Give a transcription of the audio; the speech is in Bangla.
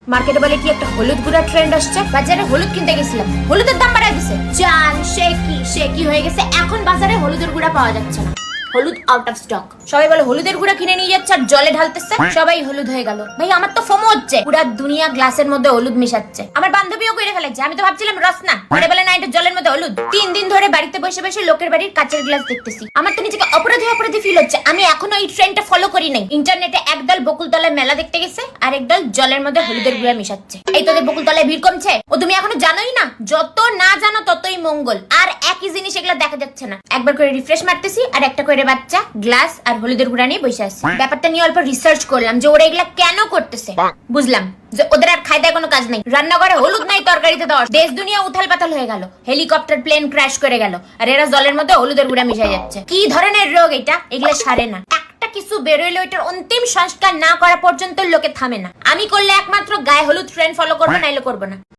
মার্কেটে বলে কি একটা হলুদ গুঁড়া ট্রেন্ড আসছে, বাজারে হলুদ কিনতে গেছিলাম, হলুদের দাম বাড়ায় দিছে। জান সে কি হয়ে গেছে, এখন বাজারে হলুদের গুঁড়া পাওয়া যাচ্ছে না, হলুদ আউট অফ স্টক। সবাই বলে হলুদের গুঁড়া কিনে নিয়ে যাচ্ছে আর জলে ঢালতেছে, সবাই হলুদ হয়ে গেল। ভাই আমার তো ফোমো হচ্ছে, পুরা দুনিয়া গ্লাসের মধ্যে হলুদ মিশাচ্ছে। আমার বান্ধবীও কইরে ফেলেছে, আমি তো ভাবছিলাম রসনা, পরে বলে না এটা জলের মধ্যে হলুদ। 3 দিন ধরে বাড়িতে বসে বসে লোকের বাড়ির কাচের গ্লাস দেখতেছি। আমার তো নিজেকে অপরাধী ফিল হচ্ছে। আমি এখনো এই ট্রেন্ডটা ফলো করি নাই। ইন্টারনেটে একদল বকুলতলায় মেলা দেখতে গেছে আর একদল জলের মধ্যে হলুদের গুঁড়া মিশাচ্ছে। এই তোদের বকুলতলায় ভিড় কমছে? ও তুমি এখনো জানোই না? যত না জানো ততই মঙ্গল। আর একই জিনিস এগুলা দেখা যাচ্ছে না। একবার করে রিফ্রেশ মারতেছি আর একটা করে বাচ্চা গ্লাস আর হলুদের গুঁড়া নিয়ে বসে আছে। ব্যাপারটা নিয়ে অল্প রিসার্চ করলাম যে ওরা এগুলা কেন করতেছে। বুঝলাম যে ওদের আর খাইতে কোনো কাজ নেই, রান্নাঘরে হলুদ নাই, তরকারিতে দেওয়ার। দেশ দুনিয়া উথাল পাতাল হয়ে গেল, হেলিকপ্টার প্লেন ক্র্যাশ করে গেল, আর এরা জলের মধ্যে হলুদের গুঁড়া মিশাই যাচ্ছে। কি ধরনের রোগ এটা? এগুলা সারে না। একটা কিছু বেরোইলে ওইটার অন্তিম সংস্কার না করা পর্যন্ত লোকে থামে না। আমি করলে একমাত্র গায়ে হলুদ ট্রেন্ড ফলো করবো, নাইলে করবো না।